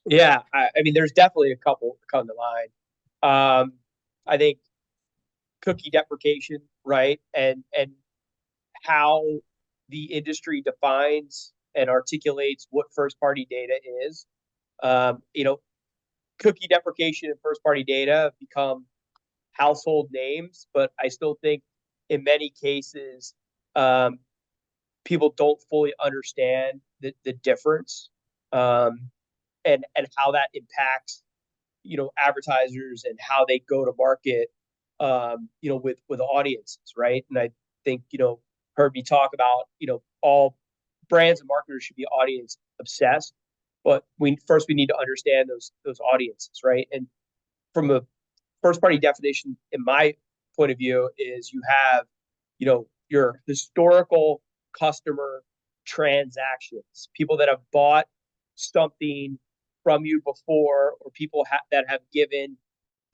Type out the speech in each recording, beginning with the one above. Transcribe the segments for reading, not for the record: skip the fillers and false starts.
Yeah, I mean, there's definitely a couple come to mind. I think cookie deprecation, right, and how the industry defines and articulates what first party data is. You know, cookie deprecation and first party data have become household names, but I still think in many cases um, people don't fully understand the difference, um, and how that impacts advertisers and how they go to market with audiences, right? And I think heard me talk about all brands and marketers should be audience obsessed, but we need to understand those audiences, right? And from a first party definition, in my point of view, is you have your historical customer transactions, people that have bought something from you before, or people that have given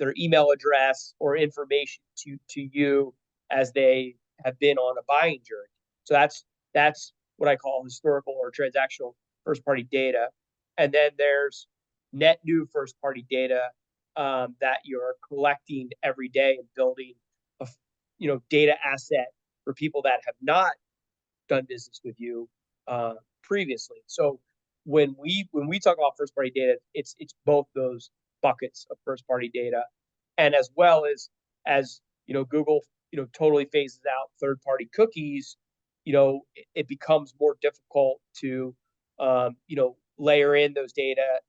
their email address or information to you as they have been on a buying journey. So that's what I call historical or transactional first party data. And then there's net new first party data that you're collecting every day and building a data asset for people that have not done business with you previously. So when we talk about first party data, it's both those buckets of first party data, and as well as Google totally phases out third party cookies. It becomes more difficult to layer in those data,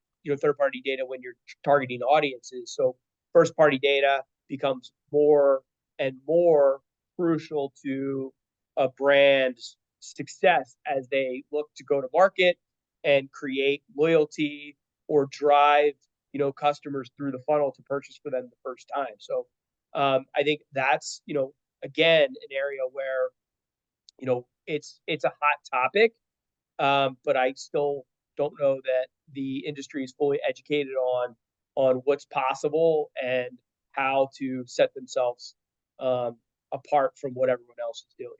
third party data, when you're targeting audiences. So first party data becomes more and more crucial to a brand's success as they look to go to market and create loyalty or drive customers through the funnel to purchase for them the first time. So I think that's again an area where it's a hot topic, but I still don't know that the industry is fully educated on what's possible and how to set themselves apart from what everyone else is doing.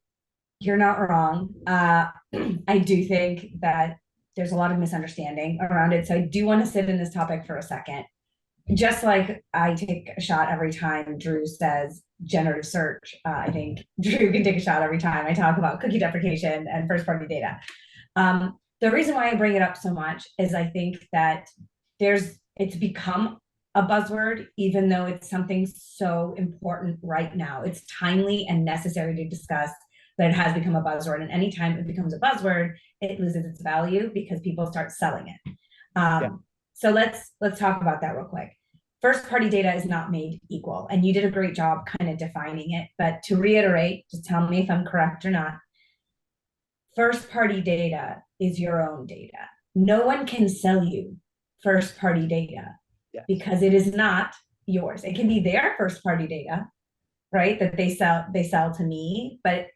You're not wrong. I do think that there's a lot of misunderstanding around it. So I do want to sit in this topic for a second. Just like I take a shot every time Drew says generative search, I think Drew can take a shot every time I talk about cookie deprecation and first party data. The reason why I bring it up so much is I think that it's become a buzzword, even though it's something so important right now. It's timely and necessary to discuss, but it has become a buzzword. And anytime it becomes a buzzword, it loses its value because people start selling it. Yeah. So let's talk about that real quick. First party data is not made equal, and you did a great job kind of defining it. But to reiterate, just tell me if I'm correct or not. First party data is your own data. No one can sell you first party data because it is not yours. It can be their first party data, right? That they sell to me, but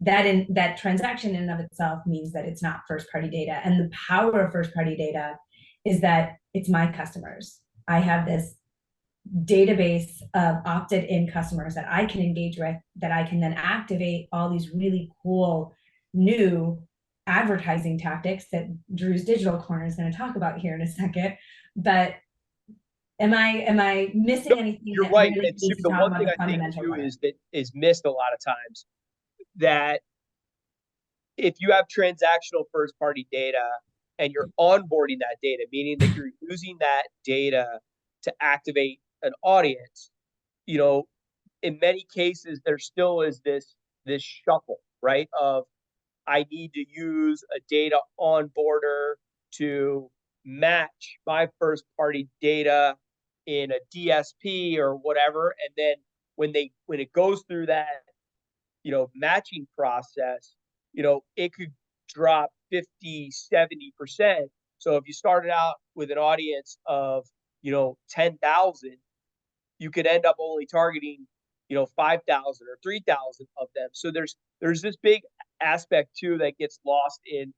that transaction in and of itself means that it's not first party data. And the power of first party data is that it's my customers. I have this database of opted in customers that I can engage with, that I can then activate all these really cool new advertising tactics that Drew's Digital Corner is going to talk about here in a second. But am I missing No, anything you're that right. really And needs to the talk one about thing the I think fundamental too layer? is that is missed a lot of times, that if you have transactional first party data and you're onboarding that data, meaning that you're using that data to activate an audience, you know, in many cases there still is this shuffle, right? Of I need to use a data onboarder to match my first party data in a DSP or whatever. And then when it goes through that matching process, it could drop 50-70%. So if you started out with an audience of 10,000, you could end up only targeting 5,000 or 3,000 of them. So there's this big aspect too that gets lost in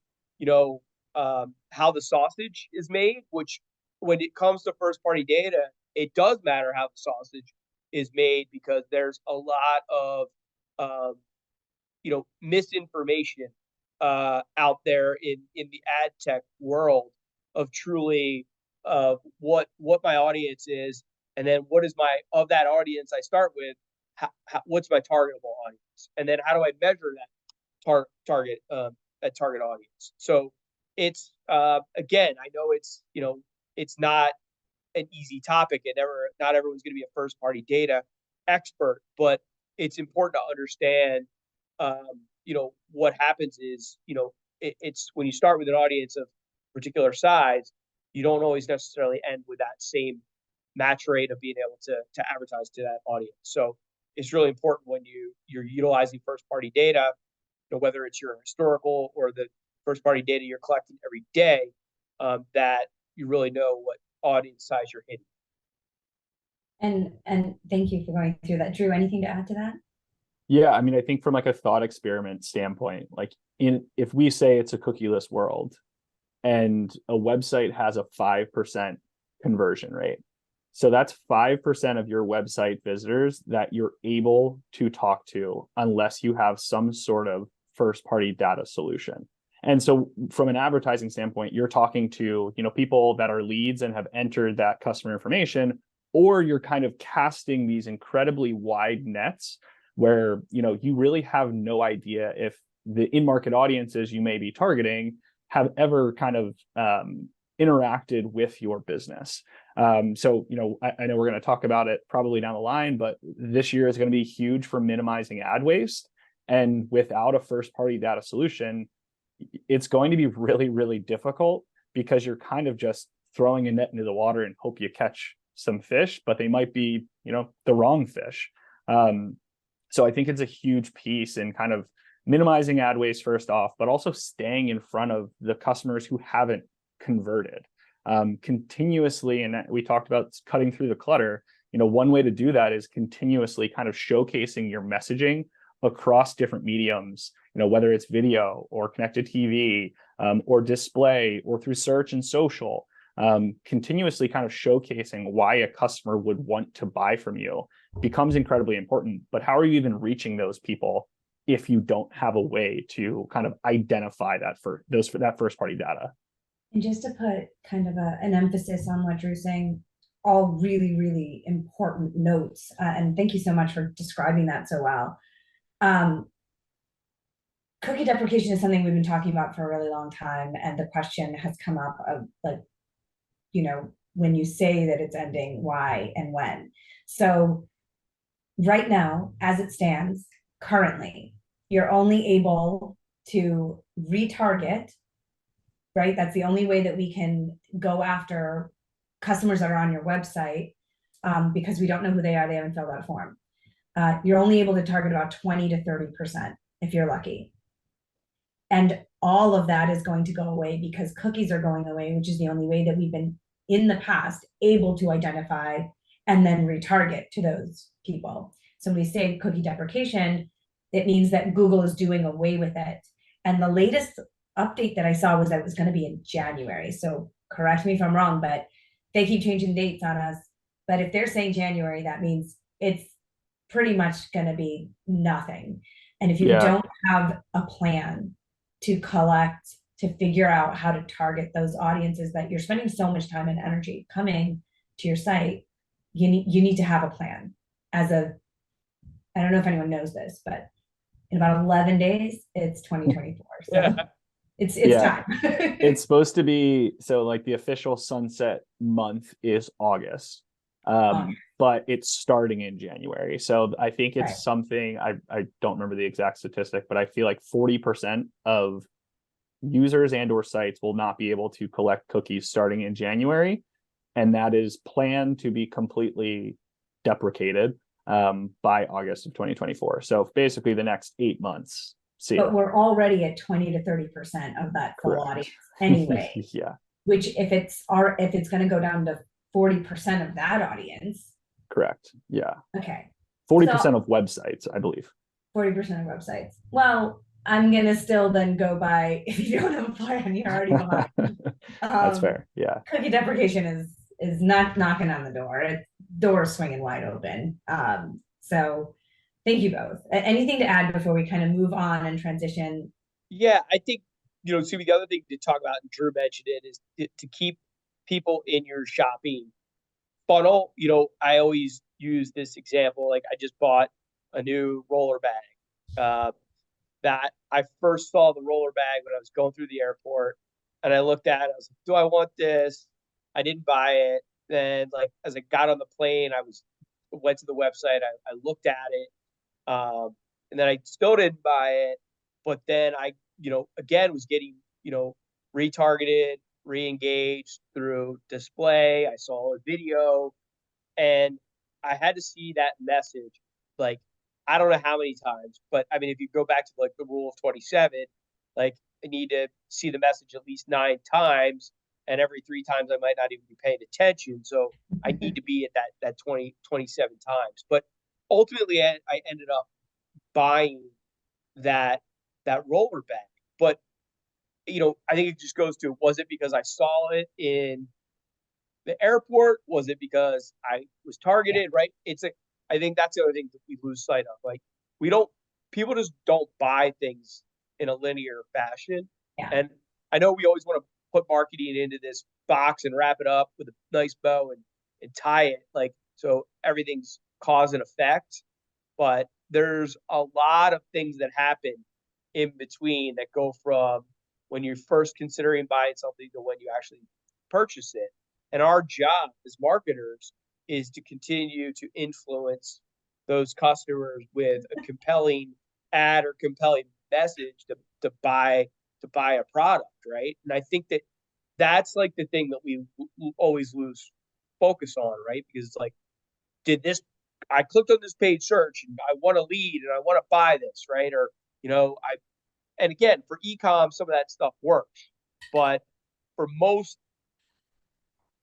how the sausage is made, which when it comes to first party data, it does matter how the sausage is made, because there's a lot of um, misinformation out there in the ad tech world of truly of what my audience is, and then what is my of that audience I start with, what's my targetable audience, and then how do I measure that target audience. So it's again, I know it's not an easy topic, and not everyone's going to be a first party data expert, but it's important to understand what happens is it's when you start with an audience of particular size, you don't always necessarily end with that same match rate of being able to advertise to that audience. So it's really important when you're utilizing first party data, whether it's your historical or the first party data you're collecting every day, that you really know what audience size you're hitting. And thank you for going through that. Drew, anything to add to that? Yeah, I mean, I think from like a thought experiment standpoint, like if we say it's a cookieless world and a website has a 5% conversion rate, so that's 5% of your website visitors that you're able to talk to unless you have some sort of first party data solution. And so from an advertising standpoint, you're talking to, people that are leads and have entered that customer information, or you're kind of casting these incredibly wide nets where, you really have no idea if the in-market audiences you may be targeting have ever kind of interacted with your business. So, I know we're going to talk about it probably down the line, but this year is going to be huge for minimizing ad waste. And without a first party data solution, it's going to be really, really difficult because you're kind of just throwing a net into the water and hope you catch some fish, but they might be, the wrong fish. So I think it's a huge piece in kind of minimizing ad waste first off, but also staying in front of the customers who haven't converted continuously. And we talked about cutting through the clutter. One way to do that is continuously kind of showcasing your messaging across different mediums, whether it's video or connected TV or display or through search and social, continuously kind of showcasing why a customer would want to buy from you becomes incredibly important. But how are you even reaching those people if you don't have a way to kind of identify that that first party data? And just to put kind of an emphasis on what Drew's saying, all really, really important notes. And thank you so much for describing that so well. Cookie deprecation is something we've been talking about for a really long time. And the question has come up of like, when you say that it's ending, why and when? So right now, as it stands currently, you're only able to retarget, right? That's the only way that we can go after customers that are on your website because we don't know who they are. They haven't filled out a form. You're only able to target about 20 to 30% if you're lucky. And all of that is going to go away because cookies are going away, which is the only way that we've been in the past able to identify and then retarget to those people. So when we say cookie deprecation, it means that Google is doing away with it. And the latest update that I saw was that it was going to be in January. So correct me if I'm wrong, but they keep changing dates on us. But if they're saying January, that means it's pretty much going to be nothing. And if you don't have a plan to collect, to figure out how to target those audiences that you're spending so much time and energy coming to your site, you need to have a plan. I don't know if anyone knows this, but in about 11 days, it's 2024. So yeah. It's time. It's supposed to be, so like the official sunset month is August. But it's starting in January. So I think it's something, I don't remember the exact statistic, but I feel like 40% of users and or sites will not be able to collect cookies starting in January. And that is planned to be completely deprecated by August of 2024. So basically the next 8 months. But we're already at 20 to 30% of that full audience anyway. Yeah. Which if it's going to go down to 40% of that audience. Correct. Yeah. Okay. 40% of websites, I believe. 40% of websites. Well, I'm going to still then go by, if you don't have a plan, you're already behind. That's fair. Yeah. Cookie deprecation is not knocking on the door. It's doors swinging wide open. So thank you both. Anything to add before we kind of move on and transition? Yeah, I think, Subi, the other thing to talk about, and Drew mentioned it, is to keep people in your shopping funnel. I always use this example. Like I just bought a new roller bag. That I first saw the roller bag when I was going through the airport, and I looked at it. I was like, "Do I want this?" I didn't buy it. Then, like as I got on the plane, went to the website. I looked at it, and then I still didn't buy it. But then again was getting retargeted, re-engaged through display. I saw a video, and I had to see that message like I don't know how many times, but I mean if you go back to like the rule of 27, like I need to see the message at least 9 times, and every 3 times I might not even be paying attention. So I need to be at that 27 times. But ultimately I ended up buying that roller bag. But I think it just goes to, was it because I saw it in the airport? Was it because I was targeted? Right? I think that's the other thing that we lose sight of. Like people just don't buy things in a linear fashion. Yeah. And I know we always want to put marketing into this box and wrap it up with a nice bow and tie it like so everything's cause and effect. But there's a lot of things that happen in between that go from when you're first considering buying something to when you actually purchase it. And our job as marketers is to continue to influence those customers with a compelling ad or compelling message to buy a product, right? And I think that's like the thing that we always lose focus on, right? Because it's like, I clicked on this paid search and I want to lead and I want to buy this, right? Or and again, for e-com, some of that stuff works, but for most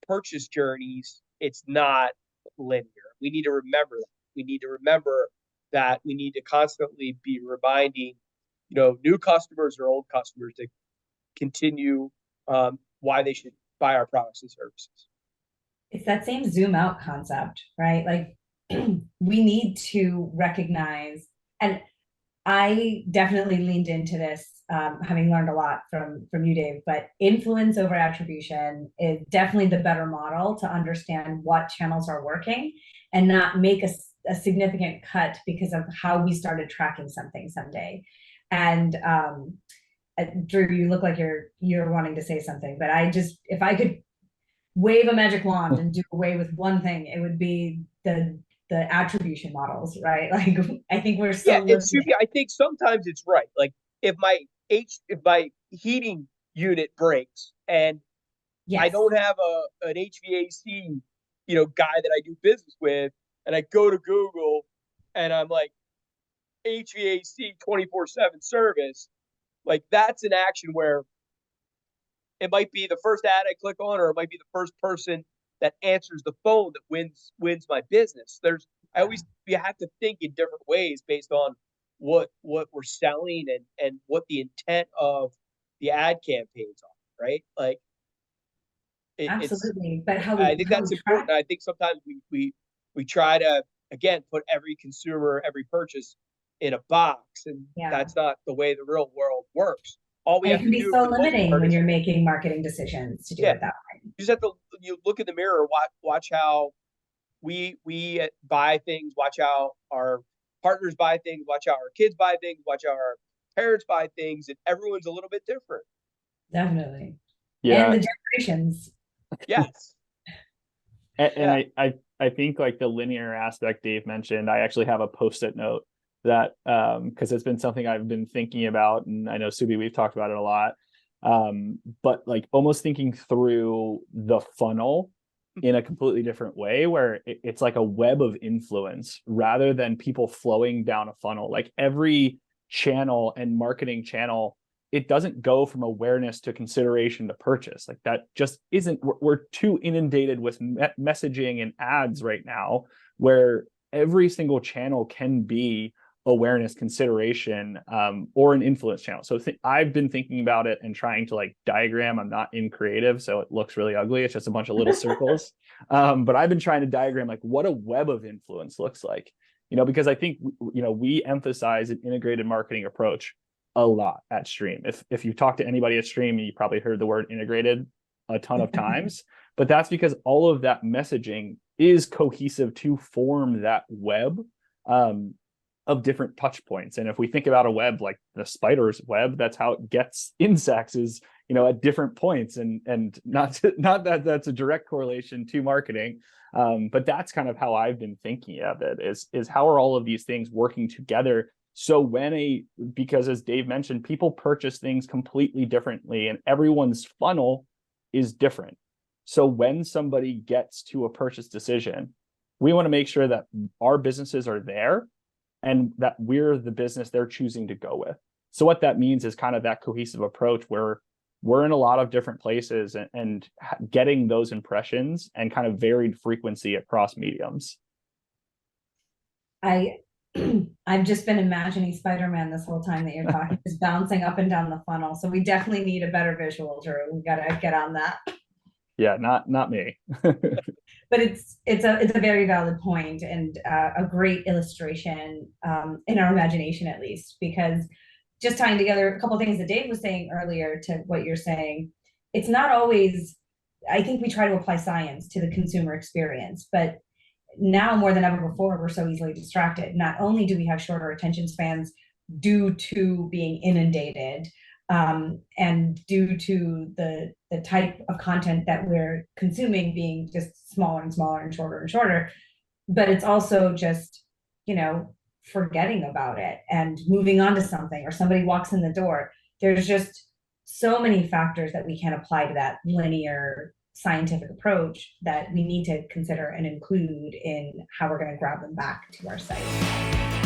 purchase journeys, it's not linear. We need to remember that. We need to remember that we need to constantly be reminding, new customers or old customers to continue why they should buy our products and services. It's that same zoom out concept, right? Like we need to recognize, and I definitely leaned into this, having learned a lot from you, Dave, but influence over attribution is definitely the better model to understand what channels are working and not make a significant cut because of how we started tracking something someday. And Drew, you look like you're wanting to say something, but if I could wave a magic wand and do away with one thing, it would be the attribution models, right? Like I think we're still I think sometimes it's right. Like if my heating unit breaks and I don't have an HVAC, guy that I do business with, and I go to Google and I'm like HVAC 24/7 service, like that's an action where it might be the first ad I click on, or it might be the first person that answers the phone that wins my business. You have to think in different ways based on what we're selling and what the intent of the ad campaigns are, right? Like absolutely, but I think that's important. I think sometimes we try to again put every consumer, every purchase in a box, and that's not the way the real world works. All we have to do is so limiting when you're making marketing decisions to do it that way. You just have to look in the mirror, watch how we buy things, watch how our partners buy things, watch how our kids buy things, watch how our parents buy things, and everyone's a little bit different. Definitely. Yeah. And the generations. Yes. And I think like the linear aspect Dave mentioned, I actually have a post-it note that because it's been something I've been thinking about, and I know Subi, we've talked about it a lot. But like almost thinking through the funnel in a completely different way, where it's like a web of influence rather than people flowing down a funnel. Like every channel and marketing channel, it doesn't go from awareness to consideration to purchase. Like that just isn't, we're too inundated with messaging and ads right now, where every single channel can be awareness, consideration, or an influence channel. So I've been thinking about it and trying to like diagram. I'm not in creative, so it looks really ugly. It's just a bunch of little circles. But I've been trying to diagram like what a web of influence looks like, because I think, we emphasize an integrated marketing approach a lot at Stream. If you talk to anybody at Stream, you probably heard the word integrated a ton of times, But that's because all of that messaging is cohesive to form that web of different touch points. And if we think about a web like the spider's web, that's how it gets insects, is, you know, at different points. And not that that's a direct correlation to marketing, but that's kind of how I've been thinking of it, is how are all of these things working together? So because as Dave mentioned, people purchase things completely differently and everyone's funnel is different. So when somebody gets to a purchase decision, we want to make sure that our businesses are there and that we're the business they're choosing to go with. So what that means is kind of that cohesive approach where we're in a lot of different places and getting those impressions and kind of varied frequency across mediums. I've just been imagining Spider-Man this whole time that you're talking, just bouncing up and down the funnel. So we definitely need a better visual, Drew. We gotta get on that. Yeah, not me. But it's a very valid point and a great illustration in our imagination, at least, because just tying together a couple of things that Dave was saying earlier to what you're saying, it's not always, I think we try to apply science to the consumer experience, but now more than ever before, we're so easily distracted. Not only do we have shorter attention spans due to being inundated, and due to the type of content that we're consuming being just smaller and smaller and shorter, but it's also just, you know, forgetting about it and moving on to something, or somebody walks in the door. There's just so many factors that we can apply to that linear scientific approach that we need to consider and include in how we're going to grab them back to our site.